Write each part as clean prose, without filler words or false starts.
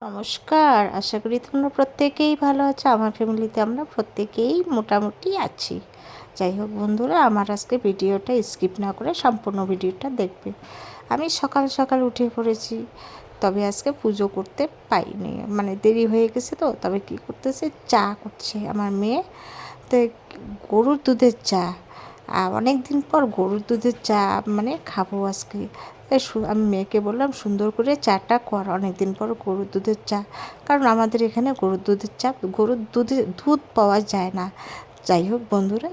নমস্কার, আশা করি তোমরা প্রত্যেকেই ভালো আছো। আমার ফ্যামিলিতে আমরা প্রত্যেকেই মোটামুটি আছি। যাই হোক বন্ধুরা, আমার আজকে ভিডিওটা স্কিপ না করে সম্পূর্ণ ভিডিওটা দেখবে। আমি সকাল সকাল উঠে পড়েছি, তবে আজকে পুজো করতে পাইনি, মানে দেরি হয়ে গেছে। তো তবে কী করতেছে, চা করছে আমার মেয়ে। তো গরুর দুধের চা, অনেক দিন পর গরুর দুধের চা মানে খাবো আজকে। আমি মেয়েকে বললাম সুন্দর করে চাটা কর, অনেক দিন পর গরুর দুধের চা। কারণ আমাদের এখানে গরুর দুধের চা, গরুর দুধ পাওয়া যায় না। যাই হোক বন্ধুরা,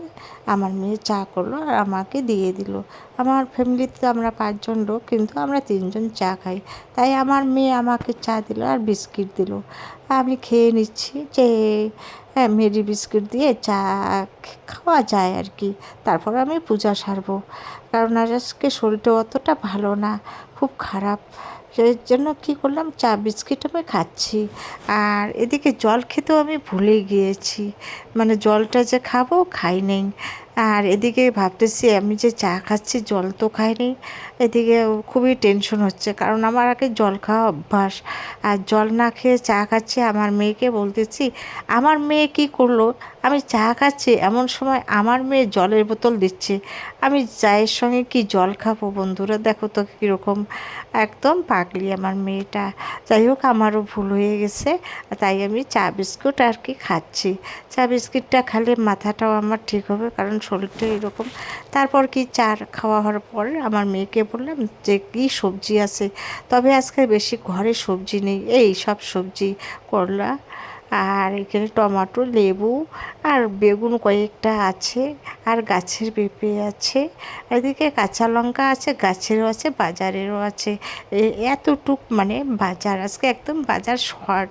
আমার মেয়ে চা করলো আর আমাকে দিয়ে দিল। আমার ফ্যামিলিতে আমরা 5 জন লোক, কিন্তু আমরা 3 জন চা খাই। তাই আমার মেয়ে আমাকে চা দিল আর বিস্কিট দিল। আমি খেয়ে নিচ্ছি যে হ্যাঁ, মেরি বিস্কিট দিয়ে চা খাওয়া যায় আর কি। তারপর আমি পূজা সারবো, কারণ আজকে শরীরটা অতটা ভালো না, খুব খারাপ। সেই জন্য কী করলাম, চা বিস্কিট আমি খাচ্ছি। আর এদিকে জল খেতেও আমি ভুলে গিয়েছি, মানে জলটা যে খাবো খাই নেই। আর এদিকে ভাবতেছি আমি যে চা খাচ্ছি, জল তো খাই নেই। এদিকে খুবই টেনশন হচ্ছে, কারণ আমার আগে জল খাওয়া অভ্যাস। আর জল না খেয়ে চা খাচ্ছি। আমার মেয়েকে বলতেছি, আমার মেয়ে কি করলো, আমি চা খাচ্ছি এমন সময় আমার মেয়ে জলের বোতল দিচ্ছে। আমি চায়ের সঙ্গে কি জল খাবো বন্ধুরা, দেখো তো কীরকম, একদম পাগলি আমার মেয়েটা। যাই হোক, আমারও ভুল হয়ে গেছে, তাই আমি চা বিস্কুট আর কি খাচ্ছি। চা বিস্কিটটা খেলে মাথাটাও আমার ঠিক হবে, কারণ শরীরটা এরকম। তারপর কি চা খাওয়া হওয়ার পর আমার মেয়েকে বললাম যে কী সবজি আছে, তবে আজকে বেশি ঘরে সবজি নেই, এই সব সবজি করলা আর এখানে টমেটো, লেবু আর বেগুন কয়েকটা আছে, আর গাছের পেঁপে আছে, এদিকে কাঁচা লঙ্কা আছে, গাছেরও আছে বাজারেরও আছে। এতটুক মানে বাজার, আজকে একদম বাজার শর্ট।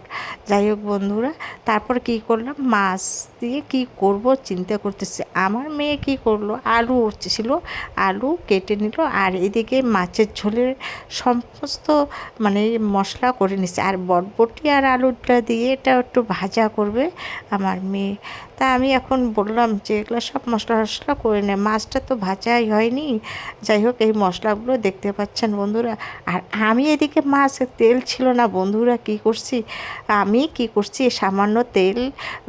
যাই হোক বন্ধুরা, তারপর কি করলাম, মাছ দিয়ে কি করব চিন্তা করতেছি। আমার মেয়ে কি করলো, আলু ছিল, আলু কেটে নিল, আর এদিকে মাছের ঝোলের সমস্ত মানে মশলা করে নিচ্ছে। আর বটবটি আর আলুটা দিয়ে এটা একটু ভাজা করবে আমার মেয়ে। তা আমি এখন বললাম যে এগুলো সব মশলা টশলা করে নে, মাছটা তো ভাজাই হয়নি। যাই হোক, এই মশলাগুলো দেখতে পাচ্ছেন বন্ধুরা। আর আমি এদিকে মাছের তেল ছিল না বন্ধুরা, আমি কি করছি, সামান্য তেল,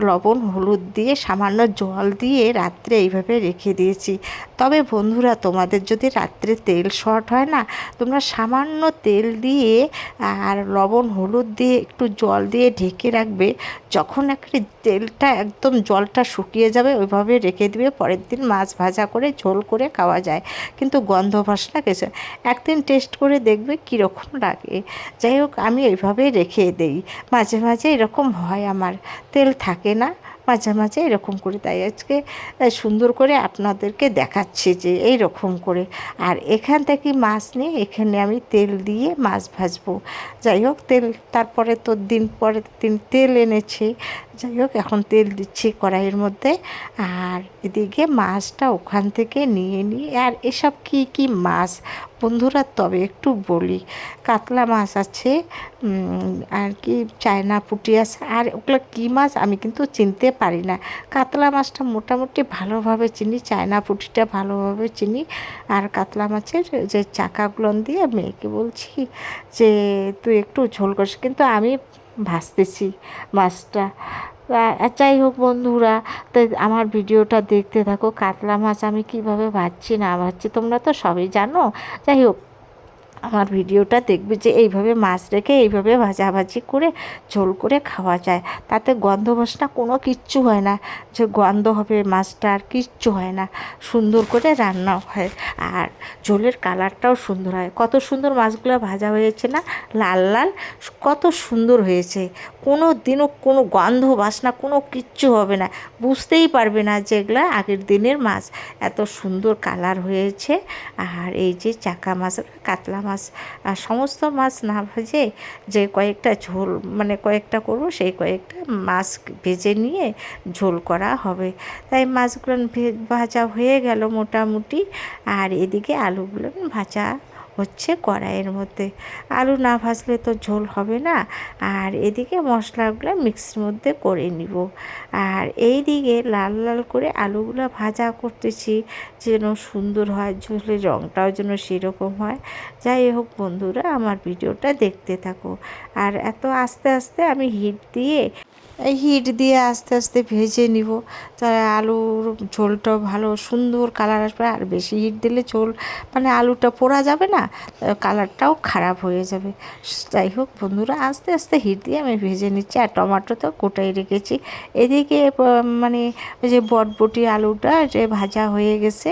লবণ, হলুদ দিয়ে সামান্য জল দিয়ে রাত্রে এইভাবে রেখে দিয়েছি। তবে বন্ধুরা, তোমাদের যদি রাত্রে তেল শর্ট হয় না, তোমরা সামান্য তেল দিয়ে আর লবণ হলুদ দিয়ে একটু জল দিয়ে ঢেকে রাখবে। যখন একটা তেলটা একদম জলটা শুকিয়ে যাবে, ওইভাবে রেখে দিবে, পরের দিন মাছ ভাজা করে ঝোল করে খাওয়া যায়, কিন্তু গন্ধ ভাসনা কিছু। একদিন টেস্ট করে দেখবে কীরকম লাগে। যাই হোক, আমি এইভাবেই রেখে দেই। মাঝে মাঝে এরকম হয়, আমার তেল থাকে না, মাঝে মাঝে এরকম করি। তাই আজকে সুন্দর করে আপনাদেরকে দেখাচ্ছি যে এই রকম করে। আর এখান থেকে মাছ নিয়ে এখানে আমি তেল দিয়ে মাছ ভাজবো। যাই হোক, তারপরে তো দিন পরের দিন তেল এনেছে। যাই হোক, এখন তেল দিচ্ছি কড়াইয়ের মধ্যে, আর এদিকে মাছটা ওখান থেকে নিয়ে নিই। আর এসব কি কি মাছ বন্ধুরা, তবে একটু বলি, কাতলা মাছ আছে, আর কি চায়না পুঁটি আছে, আর ওগুলো কী মাছ আমি কিন্তু চিনতে পারি না। কাতলা মাছটা মোটামুটি ভালোভাবে চিনি, চায়না পুঁটিটা ভালোভাবে চিনি। আর কাতলা মাছের যে চাকাগুলো দিয়ে মেয়েকে বলছি যে তুই একটু ঝোল করিস, কিন্তু আমি ভাজতেছি মাছটা। যাই হোক বন্ধুরা, তো আমার ভিডিওটা দেখতে থাকো। কাতলা মাছ আমি কিভাবে ভাজছি না ভাজছি তোমরা তো সবই জানো। যাই হোক, আমার ভিডিওটা দেখবে যে এইভাবে মাছ রেখে এইভাবে ভাজাভাজি করে ঝোল করে খাওয়া যায়। তাতে গন্ধ বাসনা কোনো কিচ্ছু হয় না, যে গন্ধ হবে মাছটা আর কিচ্ছু হয় না, সুন্দর করে রান্না হয়। আর ঝোলের কালারটাও সুন্দর হয়। কত সুন্দর মাছগুলো ভাজা হয়েছে না, লাল লাল, কত সুন্দর হয়েছে। কোনো দিনও কোনো গন্ধ বাসনা কোনো কিচ্ছু হবে না, বুঝতেই পারবে না যে এগুলো আগের দিনের মাছ। এত সুন্দর কালার হয়েছে। আর এই যে চাকা মাছ, কাতলা মাছ, আর সমস্ত মাছ না ভেজে যে কয়েকটা ঝোল মানে কয়েকটা করবো, সেই কয়েকটা মাছ ভেজে নিয়ে ঝোল করা হবে। তাই মাছগুলো ভাজা হয়ে গেল মোটামুটি। আর এদিকে আলুগুলো ভাজা হচ্ছে কড়াইয়ের মধ্যে। আলু না ভাজলে তো ঝোল হবে না। আর এদিকে মশলাগুলো মিক্সির মধ্যে করে নিব। আর এই দিকে লাল লাল করে আলুগুলো ভাজা করতেছি যেন সুন্দর হয়, ঝোলের রঙটাও যেন সেরকম হয়। যাই হোক বন্ধুরা, আমার ভিডিওটা দেখতে থাকো। আর এত আস্তে আস্তে আমি হিট দিয়ে আস্তে আস্তে ভেজে নিব। তার আলুর ঝোলটাও ভালো সুন্দর কালার আসবে। আর বেশি হিট দিলে ঝোল মানে আলুটা পোড়া যাবে না, কালারটাও খারাপ হয়ে যাবে। যাই হোক বন্ধুরা, আস্তে আস্তে হিট দিয়ে আমি ভেজে নিচ্ছি। আর টমেটো তো কোটাই রেখেছি। এদিকে মানে ওই যে বটবটি আলুটা যে ভাজা হয়ে গেছে,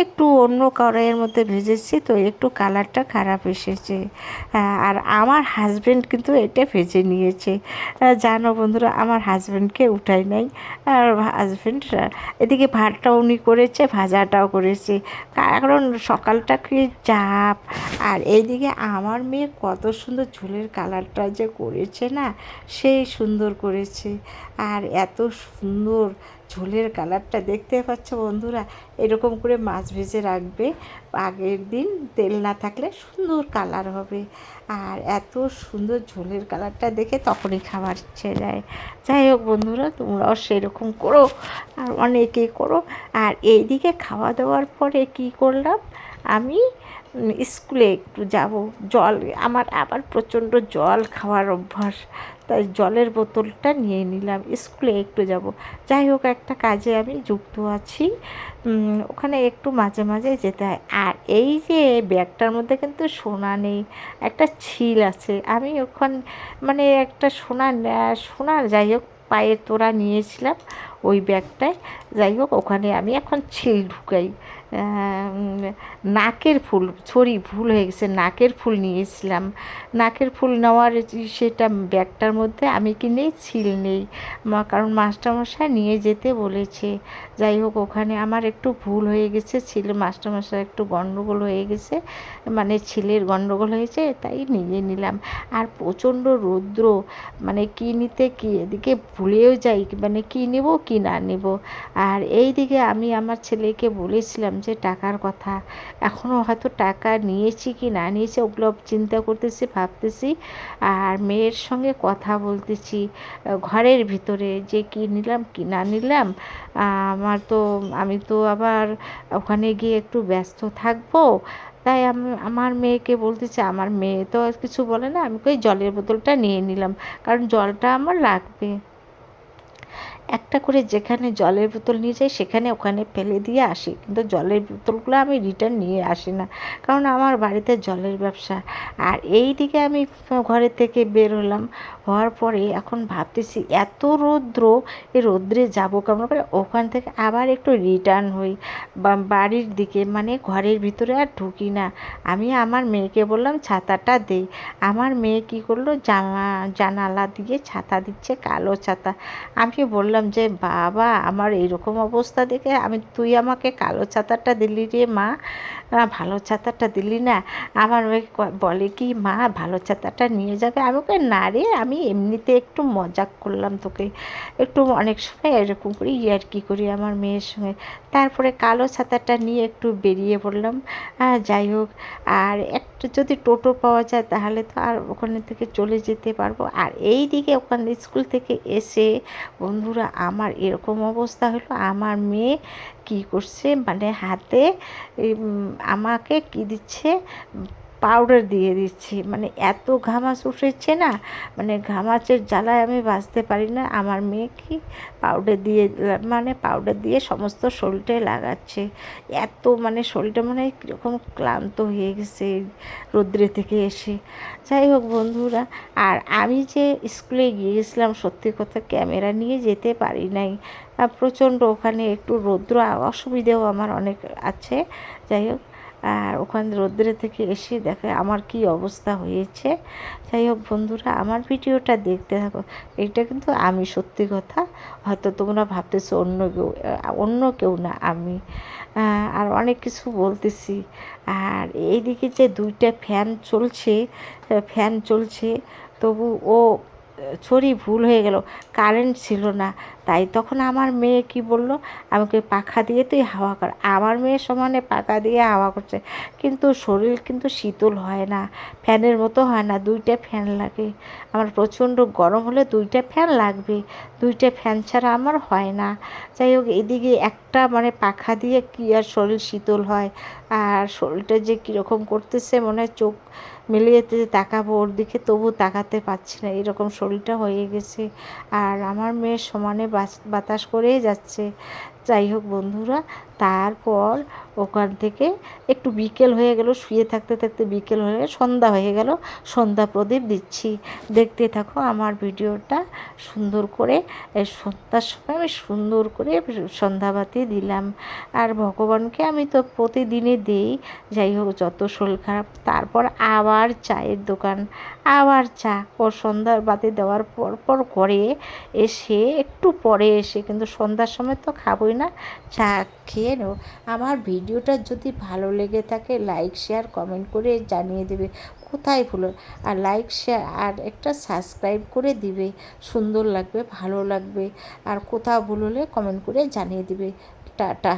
একটু অন্য কড়াইয়ের মধ্যে ভেজেছি তো একটু কালারটা খারাপ এসেছে। আর আমার হাজব্যান্ড কিন্তু এটা ভেজে নিয়েছে। জানো বন্ধুরা, আমার হাজব্যান্ডকে উঠাই নাই। আর হাজব্যান্ড এদিকে ভাতটাও উনি করেছে, ভাজাটাও করেছে, কারণ সকালটা কি চাপ। আর এইদিকে আমার মেয়ে কত সুন্দর ঝোলের কালারটা যে করেছে না, সেই সুন্দর করেছে। আর এত সুন্দর ঝোলের কালারটা দেখতে পাচ্ছ বন্ধুরা, এরকম করে মাছ ভেজে রাখবে, আগের দিন তেল না থাকলে সুন্দর কালার হবে। আর এত সুন্দর ঝোলের কালারটা দেখে তখনই খাবার ইচ্ছে যায়। যাই হোক বন্ধুরা, তোমরাও সেরকম করো, আর অনেকেই করো। আর এইদিকে খাওয়া দাওয়ার পরে কি করলাম, আমি স্কুলে একটু যাব। জল, আমার আবার প্রচণ্ড জল খাওয়ার অভ্যাস, তাই জলের বোতলটা নিয়ে নিলাম, স্কুলে একটু যাব। যাই হোক, একটা কাজে আমি যুক্ত আছি, ওখানে একটু মাঝে মাঝে যেতে হয়। আর এই যে ব্যাগটার মধ্যে কিন্তু সোনা নেই, একটা ছিল আছে। আমি ওখান মানে একটা সোনার যাই হোক পায়ের তোড়া নিয়েছিলাম ওই ব্যাগটায়। যাই হোক, ওখানে আমি এখন ছিল ঢুকাই। নাকের ফুল, সরি ভুল হয়ে গেছে, নাকের ফুল নিয়েছিলাম। নাকের ফুল নেওয়ার সেটা ব্যাগটার মধ্যে আমি কি নেই, ছিল নেই, কারণ মাস্টারমশাই নিয়ে যেতে বলেছে। যাই হোক, ওখানে আমার একটু ভুল হয়ে গেছে, ছিল মাস্টারমশাই একটু গণ্ডগোল হয়ে গেছে, মানে ছেলের গণ্ডগোল হয়েছে, তাই নিয়ে নিলাম। আর প্রচণ্ড রৌদ্র, মানে কী নিতে কি এদিকে ভুলেও যাই, মানে কী নেব কি না নেব। আর এই দিকে আমি আমার ছেলেকে বলেছিলাম যে টাকার কথা, এখনও হয়তো টাকা নিয়েছি কি না নিয়েছি ওগুলো চিন্তা করতেছি, ভাবতেছি। আর মেয়ের সঙ্গে কথা বলতেছি ঘরের ভিতরে যে কি নিলাম কি না নিলাম। আমি তো আবার ওখানে গিয়ে একটু ব্যস্ত থাকবো, তাই আমি আমার মেয়েকে বলতেছি। আমার মেয়ে তো আর কিছু বলে না, আমি ওই জলের বোতলটা নিয়ে নিলাম, কারণ জলটা আমার লাগবে। একটা করে যেখানে জলের বোতল নিয়ে যাই সেখানে ওখানে ফেলে দিয়ে আসি, কিন্তু জলের বোতলগুলো আমি রিটার্ন নিয়ে আসি না, কারণ আমার বাড়িতে জলের ব্যবসা। আর এই দিকে আমি ঘরের থেকে বের হলাম, হওয়ার পরে এখন ভাবতেছি এত রৌদ্র, এই রৌদ্রে যাবো কেমন করে, ওখান থেকে আবার একটু রিটার্ন হই বাড়ির দিকে, মানে ঘরের ভিতরে আর ঢুকি না। আমি আমার মেয়েকে বললাম ছাতাটা দে। আমার মেয়ে কী করলো, জানালা দিয়ে ছাতা দিচ্ছে, কালো ছাতা। আমি বললাম যে বাবা, আমার এইরকম অবস্থা দেখে তুই আমাকে কালো ছাতাটা দিলি রে মা, ভালো ছাতাটা দিলি না। আমার মেয়ে বলে কি, মা ভালো ছাতাটা নিয়ে যাবে। আমি ওকে না রে, আমি এমনিতে একটু মজাক করলাম তোকে, একটু অনেক সময় এরকম করি, ইয়ার্কি করি আমার মেয়ের সঙ্গে। তারপরে কালো ছাতাটা নিয়ে একটু বেরিয়ে পড়লাম। যাই হোক, আর একটু যদি টোটো পাওয়া যায় তাহলে তো আর ওখানে থেকে চলে যেতে পারবো। আর এই দিকে ওখানে স্কুল থেকে এসে বন্ধুরা আমার এরকম অবস্থা হলো, আমার মেয়ে কি করছে, মানে হাতে আমাকে কি দিচ্ছে, পাউডার দিয়ে দিচ্ছে। মানে এত ঘামাচ উঠেছে না, মানে ঘামাচের জ্বালায় আমি বাঁচতে পারি না। আমার মেয়ে কি পাউডার দিয়ে সমস্ত শরীরটায় লাগাচ্ছে। এত মানে শরীরটা মানে কীরকম ক্লান্ত হয়ে গেছে রৌদ্রে থেকে এসে। যাই হোক বন্ধুরা, আর আমি যে স্কুলে গিয়েছিলাম সত্যি কথা ক্যামেরা নিয়ে যেতে পারি নাই, প্রচণ্ড ওখানে একটু রৌদ্র, অসুবিধেও আমার অনেক আছে। যাই হোক, আর ওখানে রৌদ্রে থেকে এসে দেখে আমার কি অবস্থা হয়েছে। যাই হোক বন্ধুরা, আমার ভিডিওটা দেখতে থাকো, এটা কিন্তু আমি সত্যি কথা, হয়তো তোমরা ভাবতেছো অন্য কেউ না আমি। আর অনেক কিছু বলতেছি। আর এইদিকে যে দুইটা ফ্যান চলছে, তবু ও সরি ভুল হয়ে গেল, কারেন্ট ছিল না, তাই তখন আমার মেয়ে কি বলল, আমাকে পাখা দিয়ে তুই হাওয়া কর। আমার মেয়ে সমানে পাখা দিয়ে হাওয়া করছে, কিন্তু শরীর কিন্তু শীতল হয় না, ফ্যানের মতো হয় না, 2টা ফ্যান লাগে। আমার প্রচণ্ড গরম হলে 2টা ফ্যান লাগবে, 2টা ফ্যান ছাড়া আমার হয় না। যাই হোক, এদিকে একটা মানে পাখা দিয়ে কি আর শরীর শীতল হয়, আর শরীরটা যে কীরকম করতেছে, মনে হয় চোখ মিলিয়ে তাকাবো ওর দিকে, তবু তাকাতে পারছি না, এরকম শরীরটা হয়ে গেছে। আর আমার মেয়ে সমানে বাতাস করেই যাচ্ছে। যাই হোক বন্ধুরা, তারপর ওখান থেকে একটু বিকেল হয়ে গেল, শুয়ে থাকতে থাকতে বিকেল হয়ে গেল, সন্ধ্যা হয়ে গেল, সন্ধ্যা প্রদীপ দিচ্ছি। দেখতে থাকো আমার ভিডিওটা সুন্দর করে। সন্ধ্যার সময় আমি সুন্দর করে সন্ধ্যাবাতি দিলাম। আর ভগবানকে আমি তো প্রতিদিনই দিই। যাই হোক, যত শরীর খারাপ, তারপর আবার চায়ের দোকান, আবার চা। ও সন্ধ্যার বাতি দেওয়ার পর ঘরে এসে একটু পরে এসে, কিন্তু সন্ধ্যার সময় তো খাবোই না, চা খেয়ে নেব। আমার ভিডিওটা যদি ভালো লেগে থাকে, লাইক শেয়ার কমেন্ট করে জানিয়ে দেবে কোথায় ভুল, আর লাইক শেয়ার আর একটা সাবস্ক্রাইব করে দিবে, সুন্দর লাগবে, ভালো লাগবে। আর কোথাও ভুল হলে কমেন্ট করে জানিয়ে দিবে। টাটা।